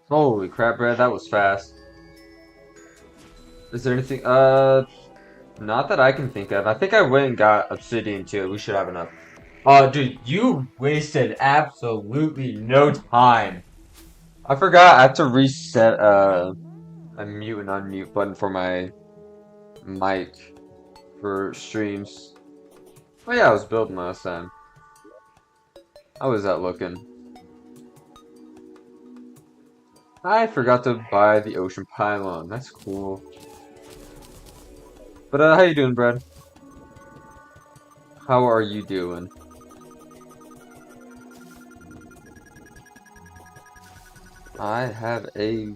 Holy crap, Brad, that was fast. Is there anything, not that I can think of. I think I went and got obsidian too. We should have enough. Oh, dude, you wasted absolutely no time. I forgot I have to reset, a mute and unmute button for my mic for streams. Oh yeah, I was building last time. How was that looking? I forgot to buy the ocean pylon. That's cool. But how you doing, Brad? How are you doing? I have a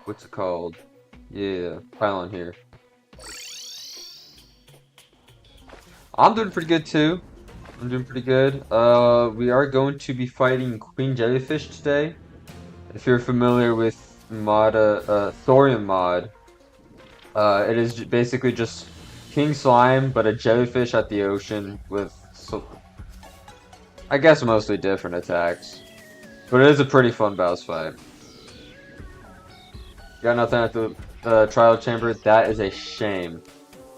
what's it called? Yeah, pylon here. I'm doing pretty good too. I'm doing pretty good. We are going to be fighting Queen Jellyfish today. If you're familiar with Thorium mod, it is basically just King Slime, but a jellyfish at the ocean with, I guess, mostly different attacks. But it is a pretty fun boss fight. Got nothing at the trial chamber. That is a shame.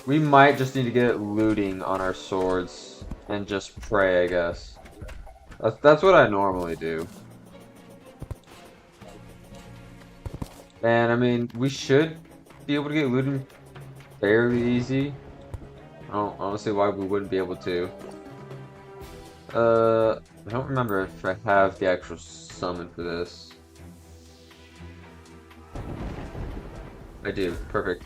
We might just need to get looting on our swords and just pray, I guess. That's what I normally do. And I mean, we should be able to get looting fairly easy. I don't see why we wouldn't be able to. I don't remember if I have the actual summon for this. I do. Perfect.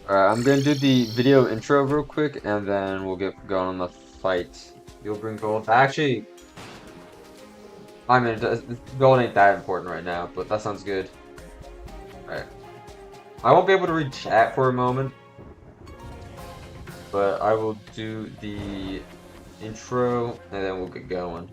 Alright, I'm gonna do the video intro real quick, and then we'll get going on the fight. You'll bring gold. Actually, I mean, gold ain't that important right now, but that sounds good. Alright. I won't be able to read chat for a moment, but I will do the intro, and then we'll get going.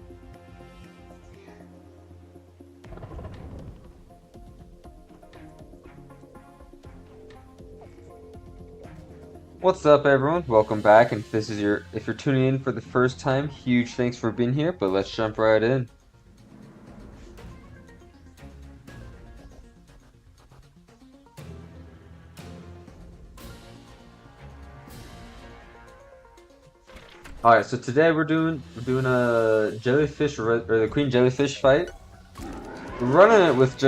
What's up, everyone? Welcome back, and if you're tuning in for the first time, huge thanks for being here, but let's jump right in. Alright, so today we're doing a jellyfish or the queen jellyfish fight. We're running it with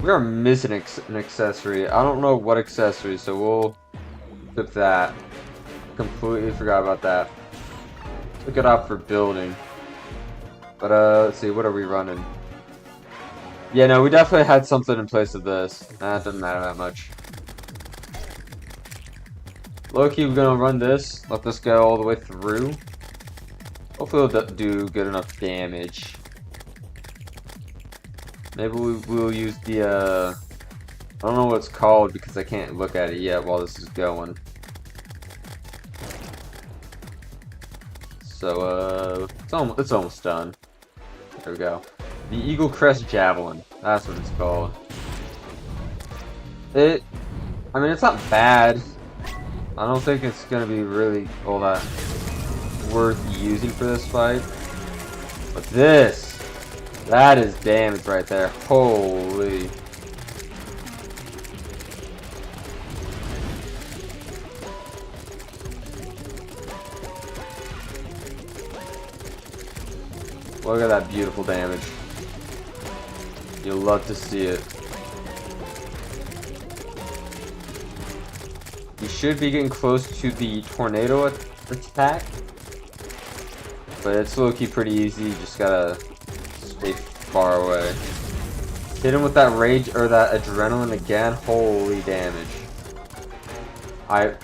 we are missing an accessory. I don't know what accessory, so we'll flip that. Completely forgot about that. Took it off for building. But let's see, what are we running? Yeah, no, we definitely had something in place of this. That doesn't matter that much. Low-key, we're gonna run this, let this go all the way through. Hopefully it'll do good enough damage. Maybe we'll use the, I don't know what it's called because I can't look at it yet while this is going. So, it's almost done. There we go. The Eagle Crest Javelin. That's what it's called. I mean, it's not bad. I don't think it's gonna be really all that worth using for this fight. But that is damage right there. Holy. Look at that beautiful damage. You'll love to see it. You should be getting close to the tornado attack, but it's low-key pretty easy. You just gotta stay far away. Hit him with that rage or that adrenaline again. Holy damage! I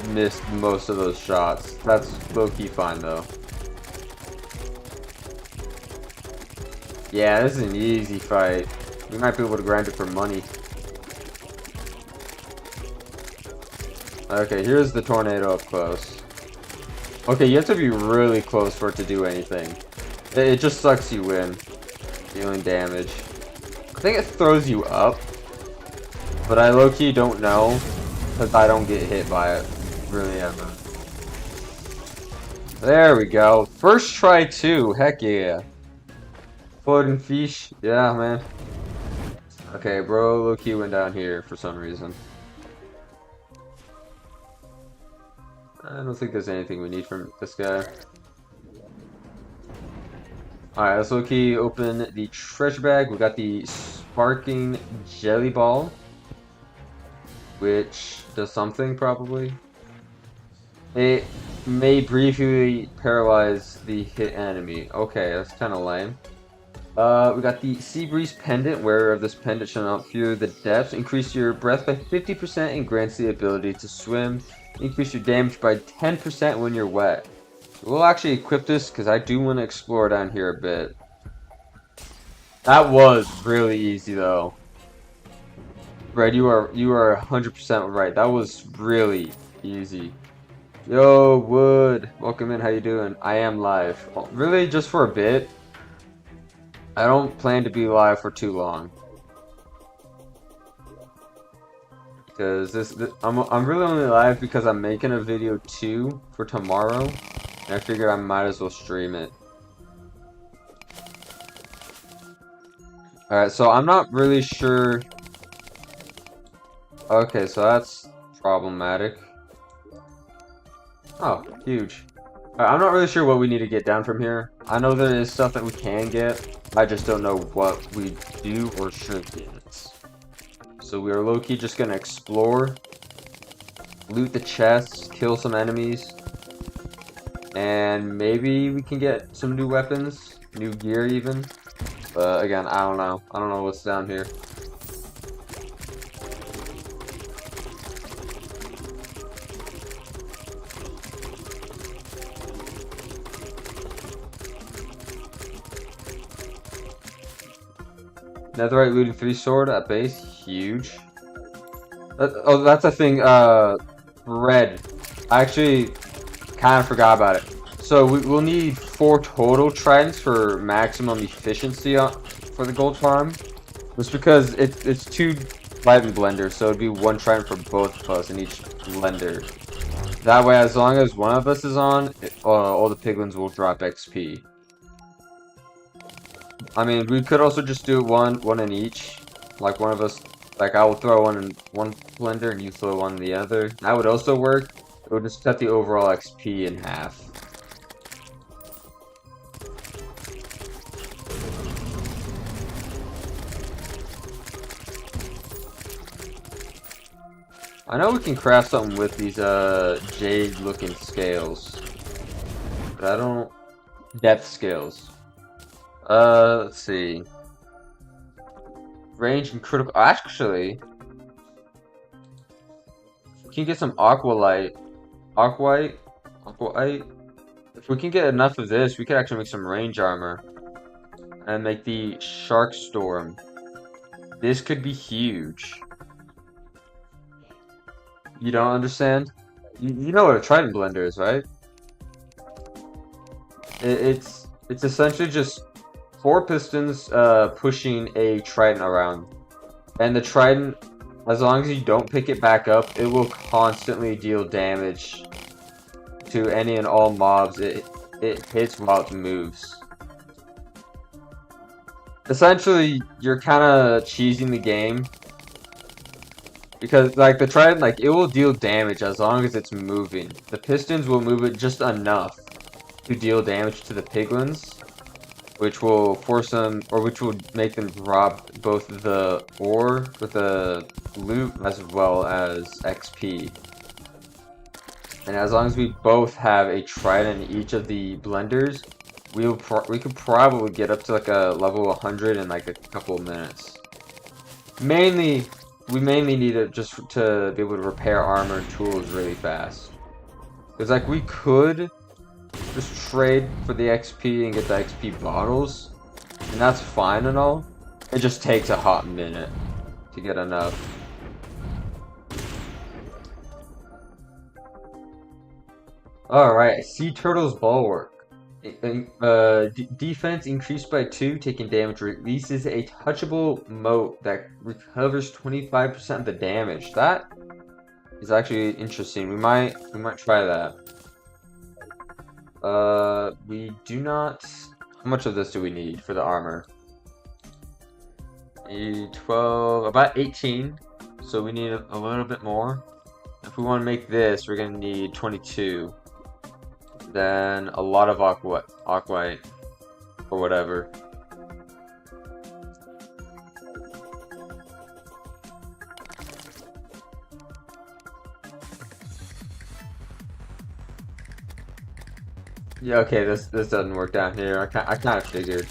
missed most of those shots. That's low-key fine though. Yeah, this is an easy fight. We might be able to grind it for money. Okay, here's the tornado up close. Okay, you have to be really close for it to do anything. It just sucks you in. Dealing damage. I think it throws you up, but I low-key don't know because I don't get hit by it really ever. There we go. First try too. Heck yeah. Floating fish. Yeah, man. Okay, bro, low-key went down here for some reason. I don't think there's anything we need from this guy. Alright, let's low-key open the treasure bag. We got the sparking jelly ball, which does something probably. It may briefly paralyze the hit enemy. Okay, that's kind of lame. We got the Sea Breeze Pendant. Wearer of this pendant shall not fear the depths. Increase your breath by 50% and grants the ability to swim. Increase your damage by 10% when you're wet. We'll actually equip this because I do want to explore down here a bit. That was really easy though. Red, you are 100% right. That was really easy. Yo, Wood, welcome in. How you doing? I am live. Well, really, just for a bit. I don't plan to be live for too long. Because I'm really only live because I'm making a video too for tomorrow. And I figured I might as well stream it. Alright, so I'm not really sure. Okay, so that's problematic. Oh, huge. I'm not really sure what we need to get down from here. I know there is stuff that we can get. I just don't know what we do or should get. So we are low-key just gonna explore, loot the chests, kill some enemies, and maybe we can get some new weapons, new gear even. But again, I don't know. I don't know what's down here. Netherite looting 3 sword at base, huge. Oh, that's a thing. Red. I actually kind of forgot about it. So we'll need 4 total tridents for maximum efficiency for the gold farm. Just because it's 2 lightning blenders, so it'd be 1 trident for both of us in each blender. That way, as long as one of us is on, all the piglins will drop XP. I mean, we could also just do one in each. Like one of us, like I will throw one in one blender and you throw one in the other. That would also work. It would just cut the overall XP in half. I know we can craft something with these jade looking scales. But I don't depth scales. Let's see. Range and critical. Actually, we can get some aqualite. Aquaite. If we can get enough of this, we could actually make some range armor. And make the Shark Storm. This could be huge. You don't understand? You know what a Trident Blender is, right? It's essentially just 4 pistons pushing a trident around. And the trident, as long as you don't pick it back up, it will constantly deal damage to any and all mobs it hits while it moves. Essentially, you're kind of cheesing the game. Because, like, the trident, like, it will deal damage as long as it's moving. The pistons will move it just enough to deal damage to the piglins, which will force them, or which will make them drop both the ore with the loot as well as XP. And as long as we both have a trident in each of the blenders, we could probably get up to like a level 100 in like a couple of minutes. We mainly need it just to be able to repair armor and tools really fast. Because like we could just trade for the XP and get the XP bottles, and that's fine and all. It just takes a hot minute to get enough. Alright, Sea Turtle's Bulwark. Defense increased by 2, taking damage. Releases a touchable mote that recovers 25% of the damage. That is actually interesting. We might try that. We do not. How much of this do we need for the armor? Need 12, about 18. So we need a little bit more. If we want to make this, we're gonna need 22. Then a lot of aquite or whatever. Yeah, okay, this doesn't work down here. I kind of figured.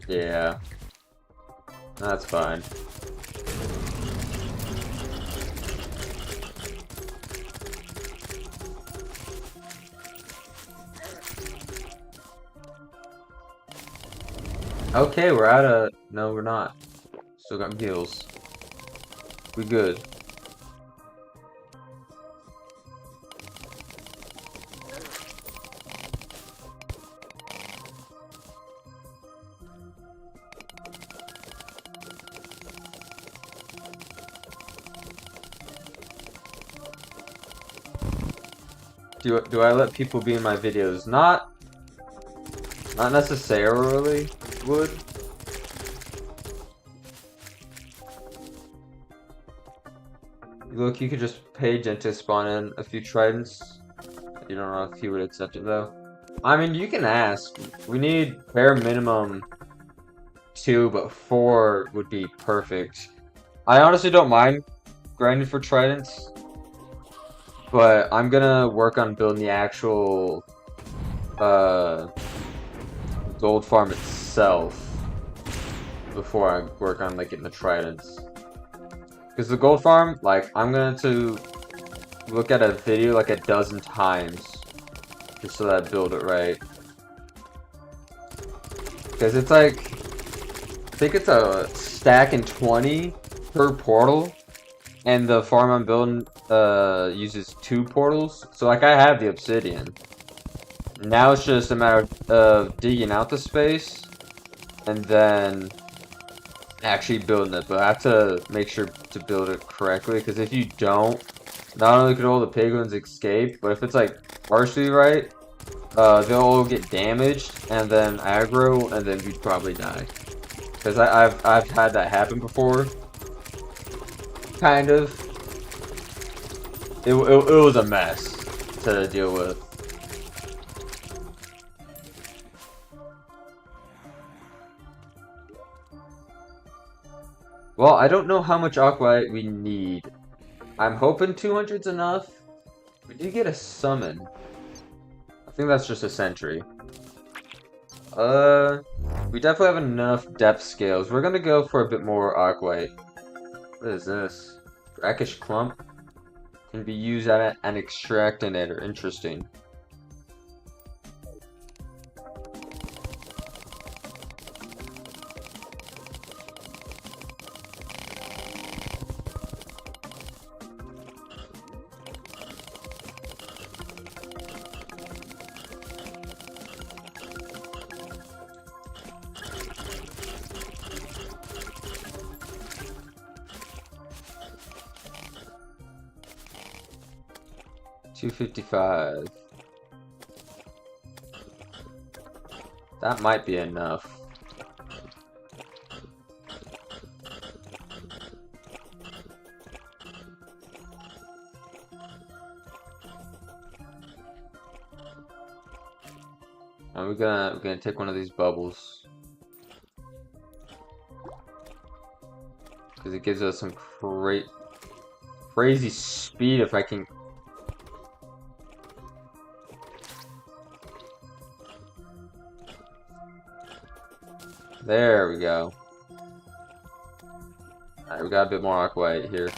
Yeah, that's fine. Okay, we're out of. No, we're not. Still got gills. We good. Do I let people be in my videos? Not necessarily would. Look, you could just pay Jen to spawn in a few tridents. You don't know if he would accept it though. I mean, you can ask. We need bare minimum 2, but 4 would be perfect. I honestly don't mind grinding for tridents, but I'm gonna work on building the actual gold farm itself before I work on like getting the tridents. Because the gold farm, like, I'm going to look at a video like a dozen times just so that I build it right. Because it's like, I think it's a stack and 20 per portal, and the farm I'm building uses 2 portals. So like, I have the obsidian. Now it's just a matter of digging out the space and then actually building it, but I have to make sure to build it correctly, because if you don't, not only could all the piglins escape, but if it's like partially right, they'll all get damaged and then aggro, and then you'd probably die. Because I've had that happen before, kind of. It was a mess to deal with. Well, I don't know how much aqualite we need. I'm hoping 200's enough. We do get a summon. I think that's just a sentry. We definitely have enough depth scales. We're gonna go for a bit more aqualite. What is this? Brackish clump can be used at an extractinator. Interesting. $255. That might be enough. And we're gonna take one of these bubbles, because it gives us some crazy speed if I can. There we go. Alright, we got a bit more aqualite here.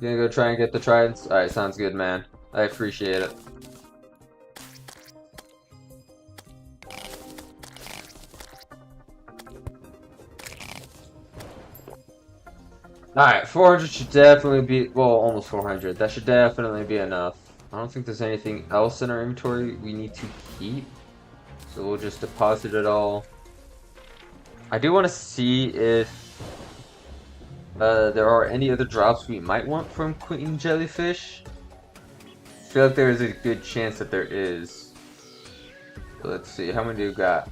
You gonna go try and get the tridents? Alright, sounds good, man. I appreciate it. Alright, 400 should definitely be, well, almost 400. That should definitely be enough. I don't think there's anything else in our inventory we need to keep. So we'll just deposit it all. I do want to see if there are any other drops we might want from Queen Jellyfish. I feel like there is a good chance that there is. So let's see, how many do we got?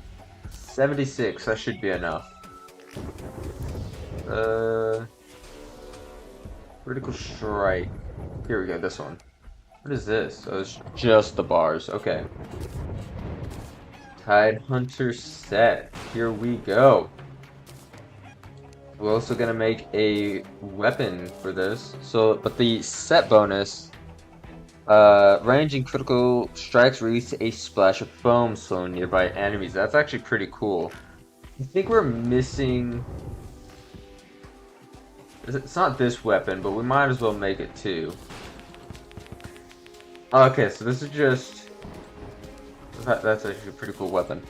76, that should be enough. Critical strike. Here we go, this one. What is this? Oh, it's just the bars. Okay. Tide Hunter set. Here we go. We're also gonna make a weapon for this. So, but the set bonus, range and critical strikes release a splash of foam thrown nearby enemies. That's actually pretty cool. I think we're missing. It's not this weapon, but we might as well make it too. Okay, so this is just. That's actually a pretty cool weapon.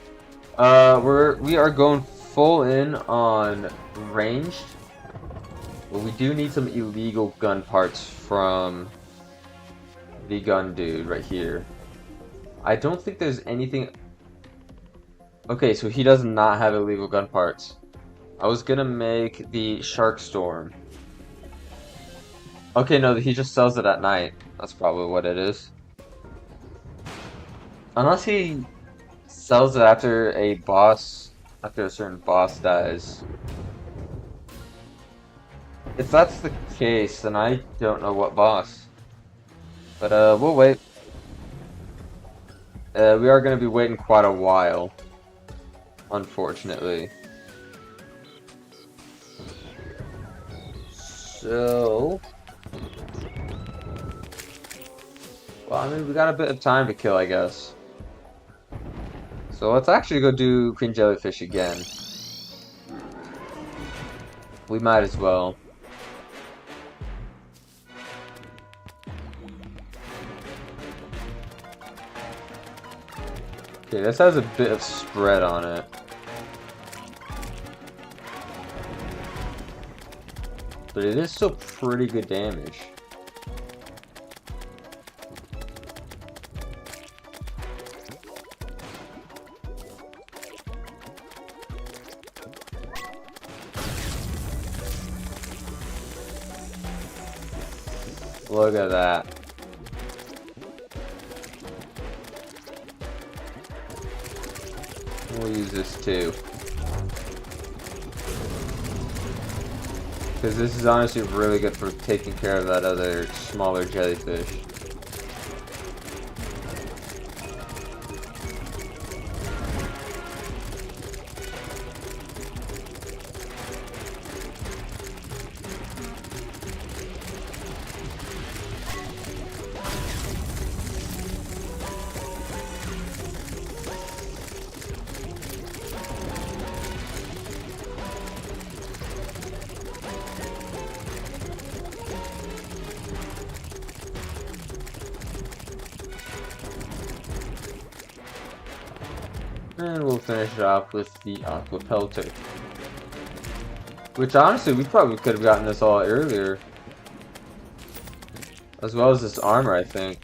We are going full in on ranged, but we do need some illegal gun parts from the gun dude right here. I don't think there's anything. Okay, so he does not have illegal gun parts. I was gonna make the Shark Storm. Okay, no, he just sells it at night. That's probably what it is. Unless he sells it after a certain boss dies. If that's the case, then I don't know what boss. But we'll wait. We are going to be waiting quite a while, unfortunately. So, well, I mean, we got a bit of time to kill, I guess. So let's actually go do Queen Jellyfish again. We might as well. Okay, this has a bit of spread on it. But it is still pretty good damage. Look at that. We'll use this too. Because this is honestly really good for taking care of that other smaller jellyfish. And we'll finish it off with the Aqua Pelter. Which honestly, we probably could have gotten this all earlier. As well as this armor, I think.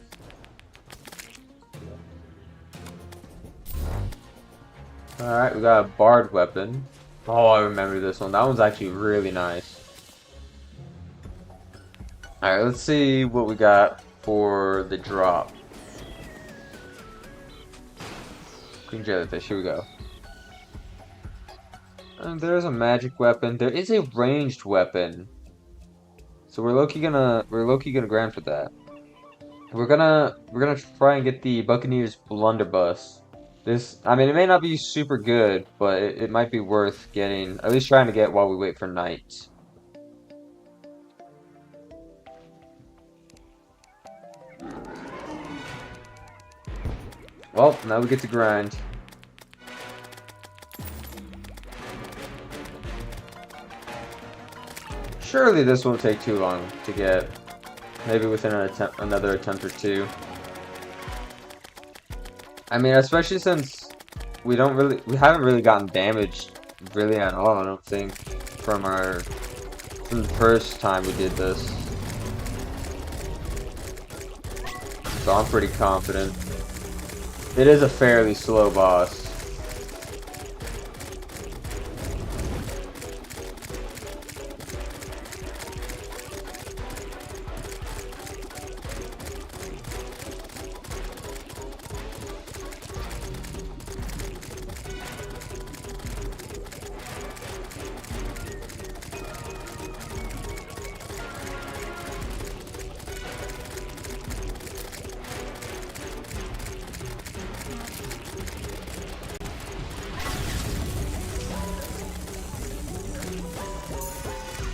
Alright, we got a Bard weapon. Oh, I remember this one. That one's actually really nice. Alright, let's see what we got for the drop. Queen Jellyfish, here we go. And there's a magic weapon. There is a ranged weapon. So we're low-key gonna grind for that. We're gonna try and get the Buccaneers blunderbuss. This, I mean, it may not be super good, but it might be worth getting, at least trying to get while we wait for night. Well, now we get to grind. Surely this won't take too long to get. Maybe within another attempt or two. I mean, especially since we haven't really gotten damaged really at all, I don't think, from our than the first time we did this. So I'm pretty confident. It is a fairly slow boss.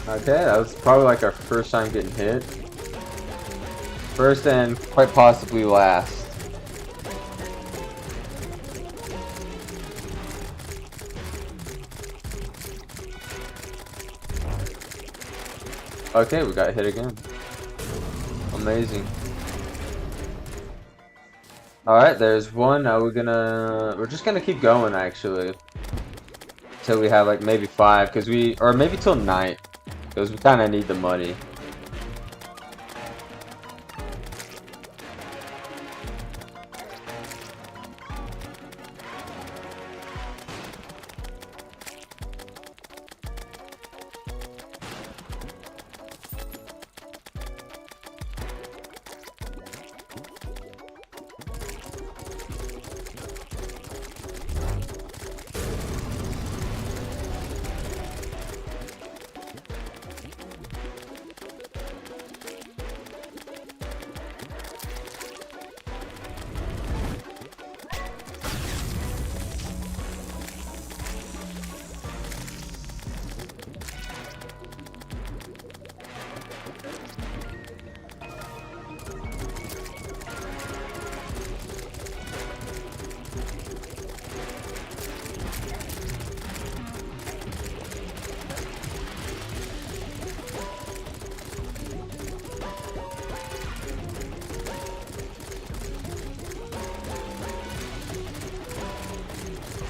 Okay, that was probably like our first time getting hit. First and quite possibly last. Okay, we got hit again. Amazing. Alright, there's one. Now we're just gonna keep going actually. Till we have like maybe 5, or maybe till night. Because we kinda need the money.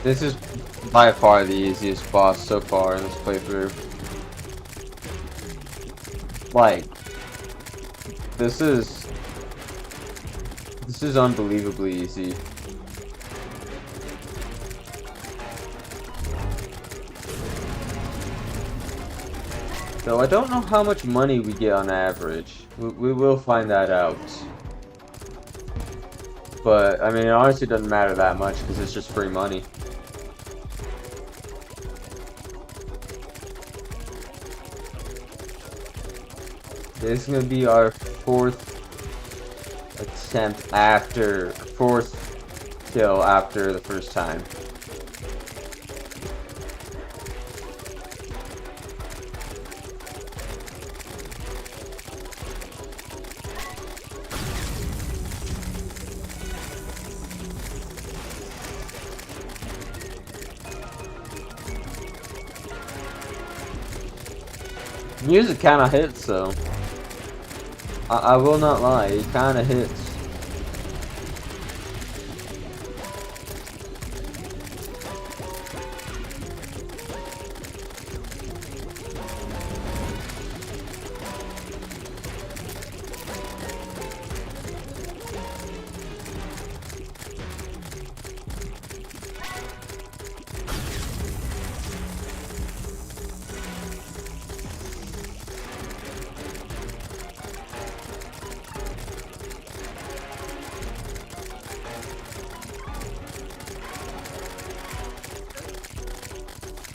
This is by far the easiest boss so far in this playthrough. Like, this is unbelievably easy. So I don't know how much money we get on average. We will find that out. But, I mean, it honestly doesn't matter that much because it's just free money. This is going to be our 4th attempt after, 4th kill after the first time. Music kind of hits though. I will not lie, it kind of hits.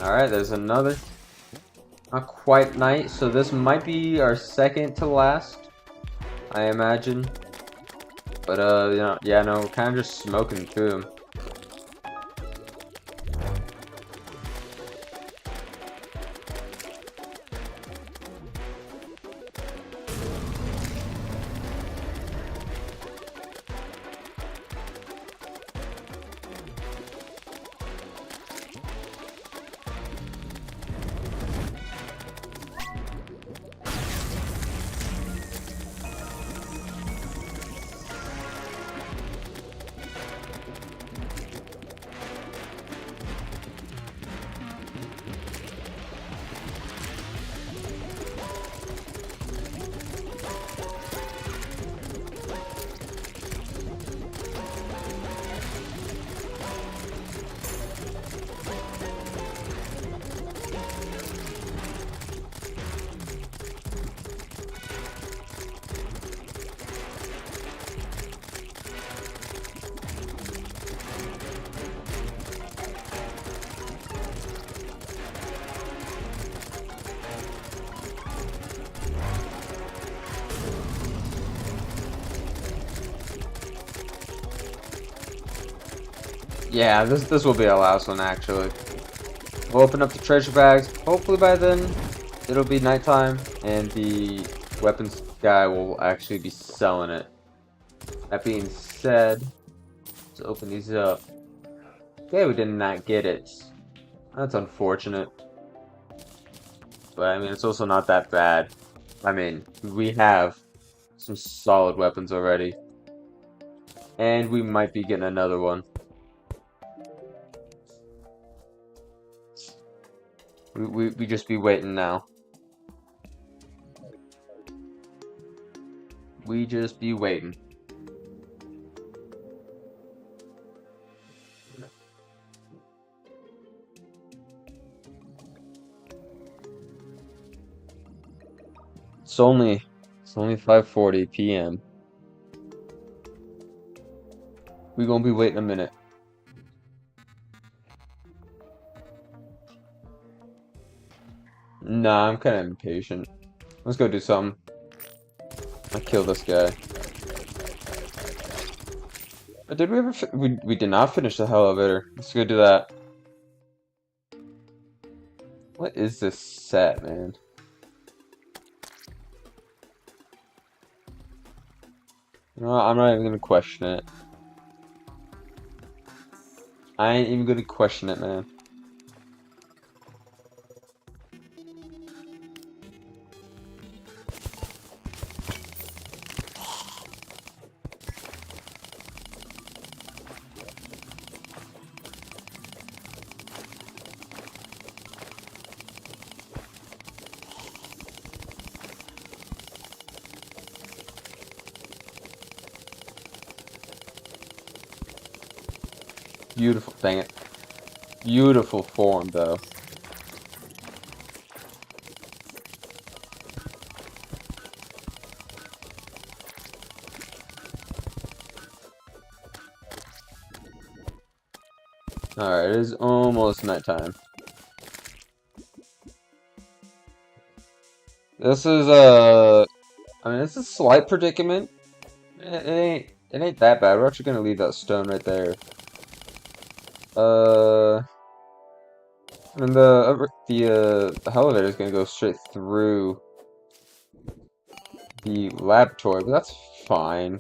Alright, there's another. Not quite night, so this might be our 2nd to last, I imagine. But, you know, yeah, no, we're kind of just smoking through them. Yeah, this will be our last one actually. We'll open up the treasure bags. Hopefully by then it'll be nighttime and the weapons guy will actually be selling it. That being said, let's open these up. Okay, we did not get it. That's unfortunate. But I mean, it's also not that bad. I mean, we have some solid weapons already. And we might be getting another one. We just be waiting now. We just be waiting. It's only 5:40 p.m. We gonna be waiting a minute. Nah, I'm kind of impatient. Let's go do something. I kill this guy. Did we ever? We did not finish the elevator. Let's go do that. What is this set, man? No, I'm not even gonna question it. I ain't even gonna question it, man. Beautiful, dang it. Beautiful form, though. Alright, it is almost nighttime. This is I mean, it's a slight predicament. It ain't that bad. We're actually gonna leave that stone right there. And the elevator is gonna go straight through the laboratory, but that's fine.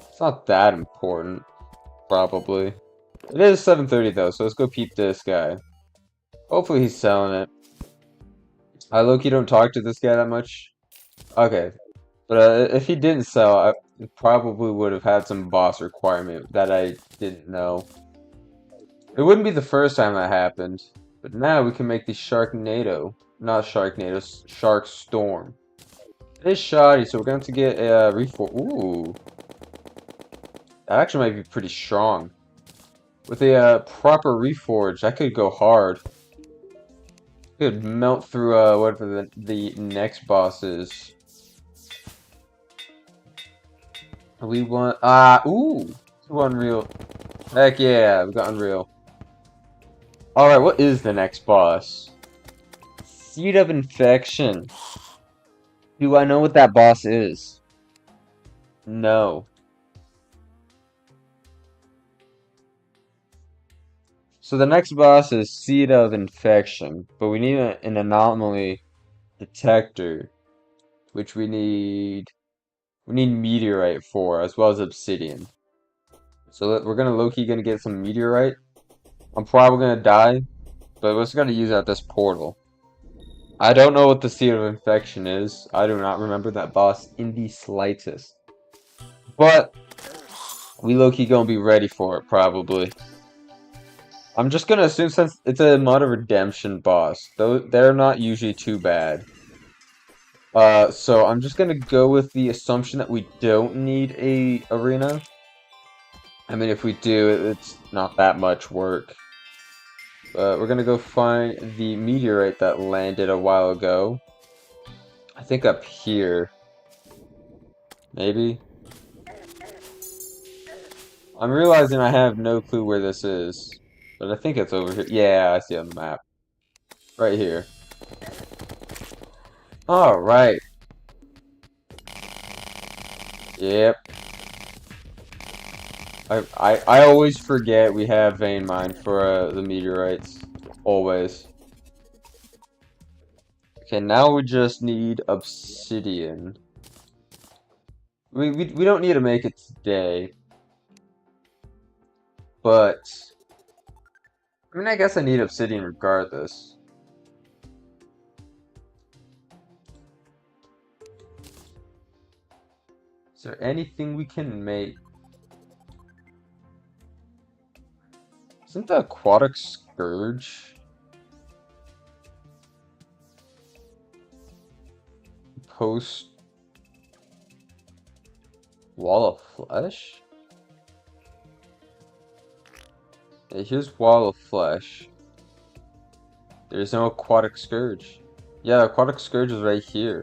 It's not that important, probably. It is 7:30 though, so let's go peep this guy. Hopefully he's selling it. I low-key don't talk to this guy that much. Okay, but if he didn't sell, I probably would have had some boss requirement that I didn't know. It wouldn't be the first time that happened, but now we can make the Sharknado. Not Sharknado, Shark Storm. It is shoddy, so we're going to have to get a reforge. Ooh. That actually might be pretty strong. With a proper reforge, that could go hard. Could melt through whatever the next boss is. We want ooh, Unreal. Heck yeah, we got Unreal. Alright, what is the next boss? Seed of Infection. Do I know what that boss is? No. So the next boss is Seed of Infection, but we need an anomaly detector, which we need meteorite for, as well as obsidian. So we're low-key gonna get some meteorite. I'm probably gonna die, but we're just gonna use out this portal. I don't know what the Seed of Infection is. I do not remember that boss in the slightest. But we low-key gonna be ready for it, probably. I'm just gonna assume since it's a Mod of Redemption boss, though they're not usually too bad. So I'm just gonna go with the assumption that we don't need a arena. I mean, if we do, it's not that much work. We're gonna go find the meteorite that landed a while ago. I think up here. Maybe? I'm realizing I have no clue where this is. But I think it's over here. Yeah, I see it on the map. Right here. Alright. Yep. I always forget we have vein mine for the meteorites. Always. Okay, now we just need obsidian. We don't need to make it today, but I mean I guess I need obsidian regardless. Is there anything we can make? Isn't the aquatic scourge? Post wall of flesh? Yeah, here's wall of flesh. There's no aquatic scourge. Yeah, aquatic scourge is right here.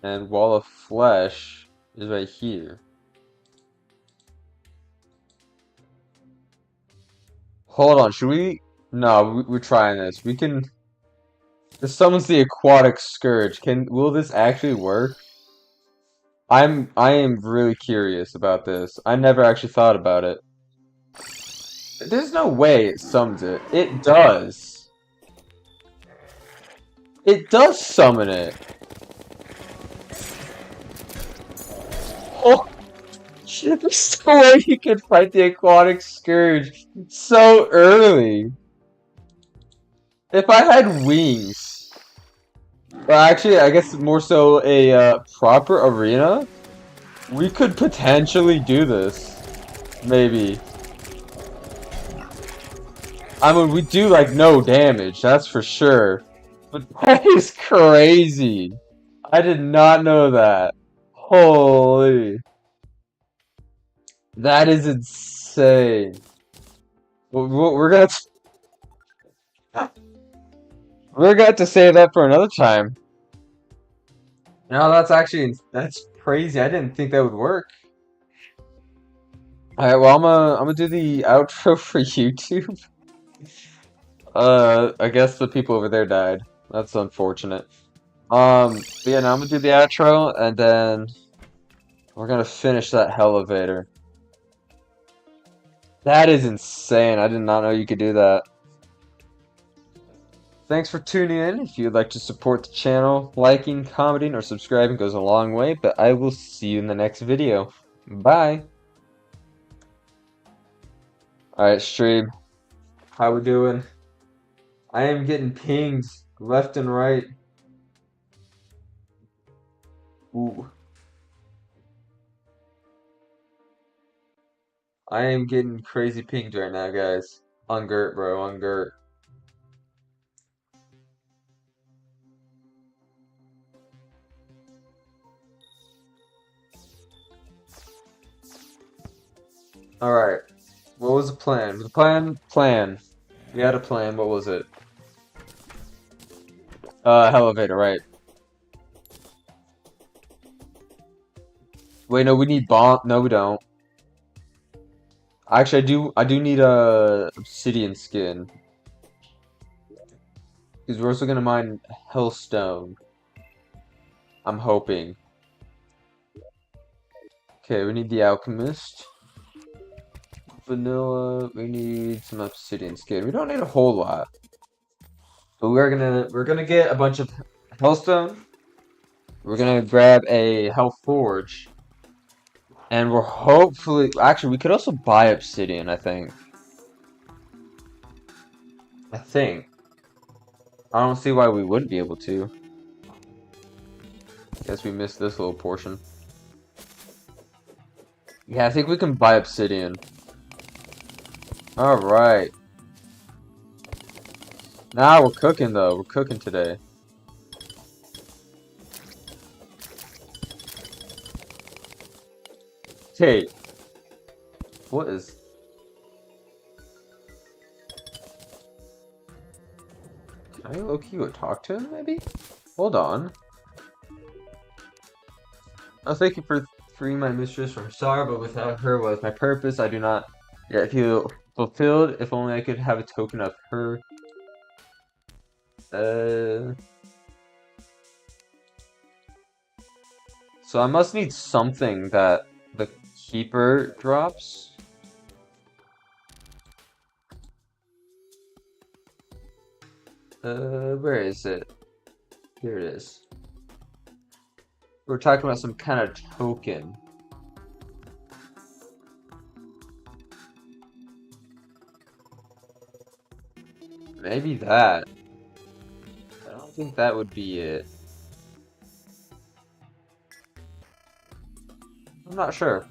And wall of flesh is right here. Hold on, should we? No, we're trying this. We can. This summons the aquatic scourge. Will this actually work? I am really curious about this. I never actually thought about it. There's no way it summons it. It does. It does summon it. Oh, there's no way you can fight the aquatic scourge so early. If I had wings, well, actually, I guess more so a proper arena, we could potentially do this. Maybe. I mean, we do like no damage, that's for sure. But that is crazy. I did not know that. Holy. That is insane. We're gonna we're going to save that for another time. No, that's crazy. I didn't think that would work. All right, well I'm gonna do the outro for YouTube. I guess the people over there died. That's unfortunate. But yeah, now I'm gonna do the outro and then we're gonna finish that elevator. That is insane. I did not know you could do that. Thanks for tuning in. If you'd like to support the channel, liking, commenting, or subscribing goes a long way, but I will see you in the next video. Bye! Alright, stream. How we doing? I am getting pinged left and right. Ooh. I am getting crazy pinged right now, guys. Ungert, bro, ungert. Alright. What was the plan? The plan. We had a plan. What was it? Elevator, right. Wait, no, we need bomb. No, we don't. Actually, I do need a obsidian skin. Because we're also gonna mine hellstone. I'm hoping. Okay, we need the alchemist. Vanilla, we need some obsidian skin. We don't need a whole lot. But we're gonna get a bunch of hellstone. We're gonna grab a hell forge. And we're hopefully actually we could also buy obsidian, I think. I don't see why we wouldn't be able to. Guess we missed this little portion. Yeah, I think we can buy obsidian. Alright. Now we're cooking though. We're cooking today. Okay. What is... Can I low-key go talk to him, maybe? Hold on. Oh, thank you for freeing my mistress from sorrow, but without her was my purpose. I do not yet feel fulfilled. If only I could have a token of her. So I must need something that the keeper drops. Where is it? Here it is. We're talking about some kind of token. Maybe that. I don't think that would be it. I'm not sure.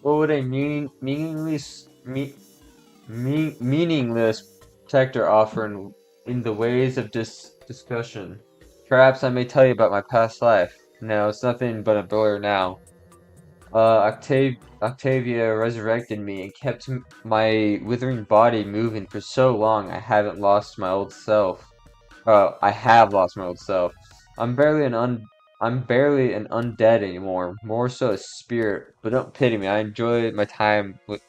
What would a meaningless protector offer in the ways of discussion? Perhaps I may tell you about my past life. No, it's nothing but a blur now. Octavia resurrected me and kept my withering body moving for so long I haven't lost my old self. I have lost my old self. I'm barely an un I'm barely an undead anymore, more so a spirit. But don't pity me. I enjoyed my time with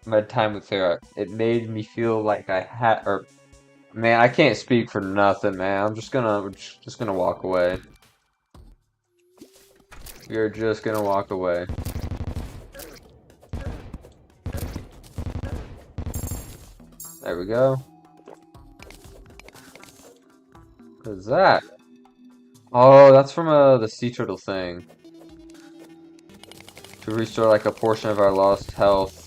Sarah. It made me feel like I had or man, I can't speak for nothing, man. We're just gonna walk away. We are just gonna walk away. There we go. What is that? Oh, that's from the sea turtle thing. To restore like a portion of our lost health.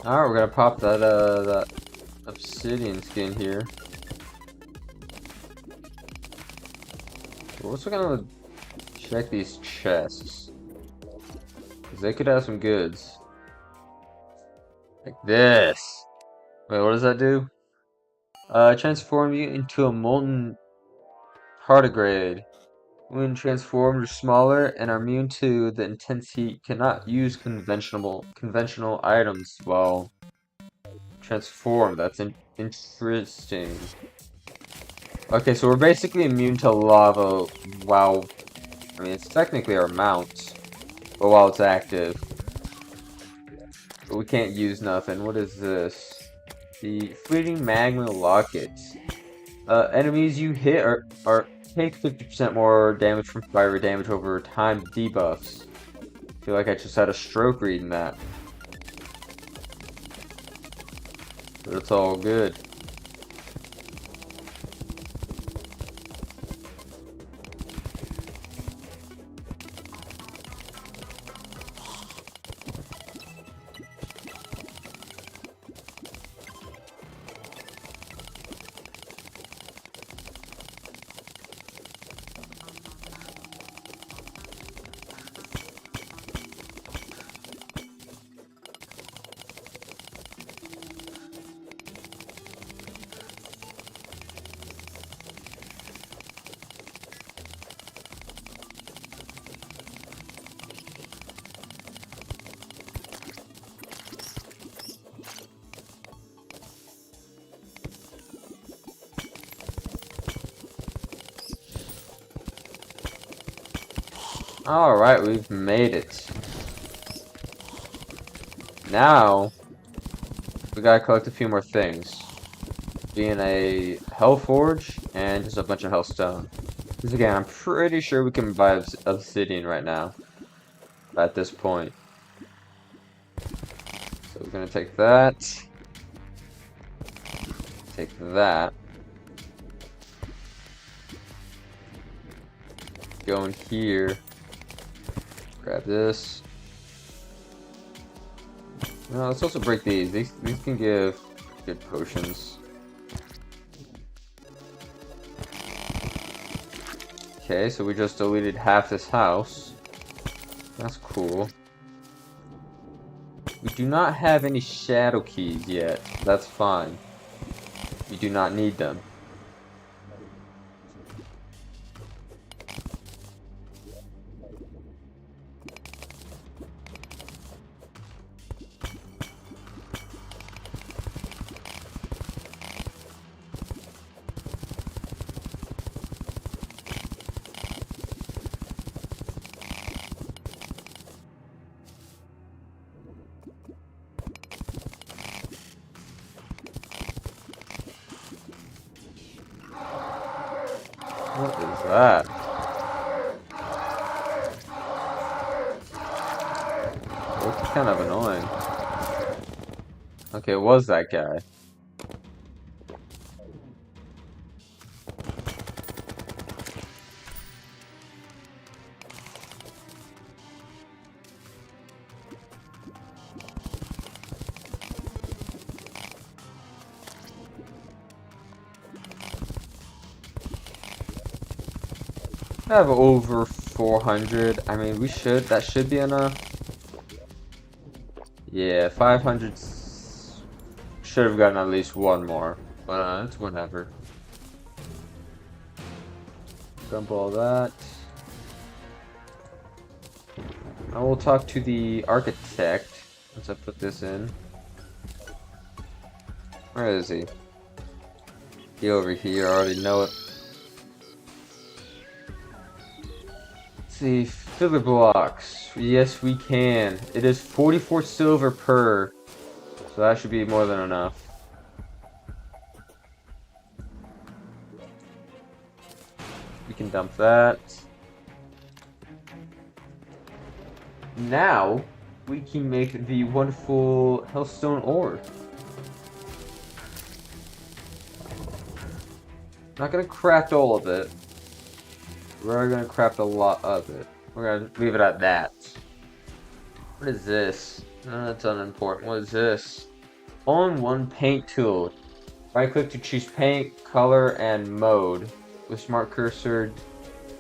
Alright, we're gonna pop that obsidian skin here. We're also gonna check these chests. Cause they could have some goods. Like this. Wait, what does that do? Transform you into a molten tardigrade. When transformed, you're smaller and are immune to the intense heat. Cannot use conventional items while transformed. That's interesting. Okay, so we're basically immune to lava while, I mean, it's technically our mount, but while it's active. But we can't use nothing. What is this? The fleeting magma locket. Enemies you hit are take 50% more damage from fire damage over time debuffs. I feel like I just had a stroke reading that. But it's all good. Alright, we've made it. Now, we gotta collect a few more things. Being a Hell Forge and just a bunch of Hellstone. Because again, I'm pretty sure we can buy obsidian right now. At this point. So we're gonna take that. Take that. Go in here. Grab this. No, let's also break these. These can give good potions. Okay, so we just deleted half this house. That's cool. We do not have any shadow keys yet. That's fine. We do not need them. What is that? Looks kind of annoying. Okay, it was that guy. I have over 400. I mean, that should be enough. Yeah, 500 should have gotten at least one more. But it's whatever. Dump all that. I will talk to the architect once I put this in. Where is he? He over here, I already know it. Let's see, filler blocks. Yes, we can. It is 44 silver per, so that should be more than enough. We can dump that. Now, we can make the wonderful hellstone ore. Not gonna craft all of it. We're gonna craft a lot of it. We're gonna leave it at that. What is this? That's unimportant. What is this? On one paint tool. Right click to choose paint, color, and mode. With smart cursor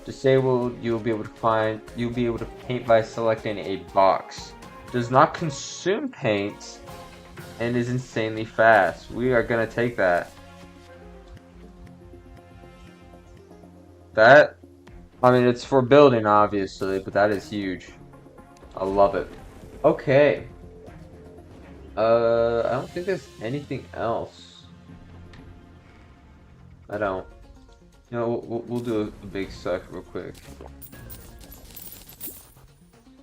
disabled, you'll be able to paint by selecting a box. Does not consume paint and is insanely fast. We are gonna take that. I mean, it's for building, obviously, but that is huge. I love it. Okay. I don't think there's anything else. I don't. You know, we'll do a big suck real quick.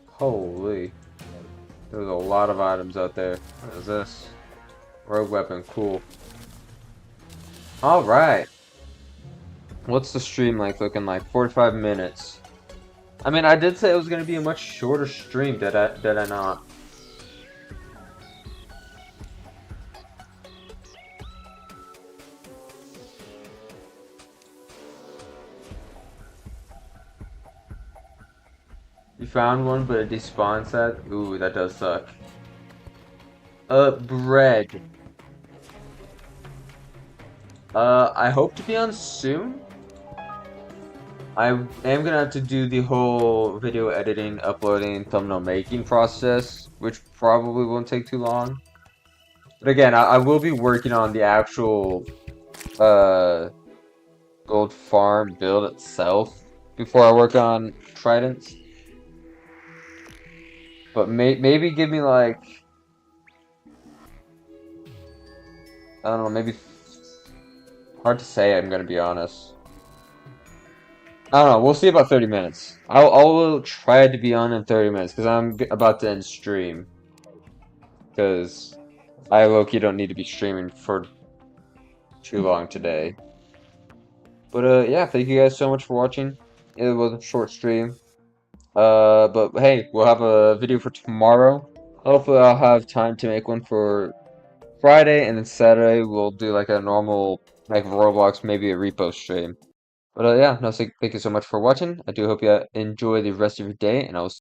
Holy. There's a lot of items out there. What is this? Rogue weapon, cool. Alright. What's the stream like looking like? 45 minutes. I mean, I did say it was going to be a much shorter stream, did I not? You found one, but it despawns that? Ooh, that does suck. Bread. I hope to be on soon. I am gonna have to do the whole video editing, uploading, thumbnail making process, which probably won't take too long. But again, I will be working on the actual gold farm build itself before I work on tridents. But maybe give me like, I don't know, maybe hard to say, I'm gonna be honest. I don't know, we'll see about 30 minutes. I'll try to be on in 30 minutes, because I'm about to end stream. Because I low-key don't need to be streaming for too long today. But yeah, thank you guys so much for watching. It was a short stream. But hey, we'll have a video for tomorrow. Hopefully I'll have time to make one for Friday, and then Saturday we'll do like a normal, like Roblox, maybe a repo stream. But yeah, no, thank you so much for watching. I do hope you enjoy the rest of your day, and I will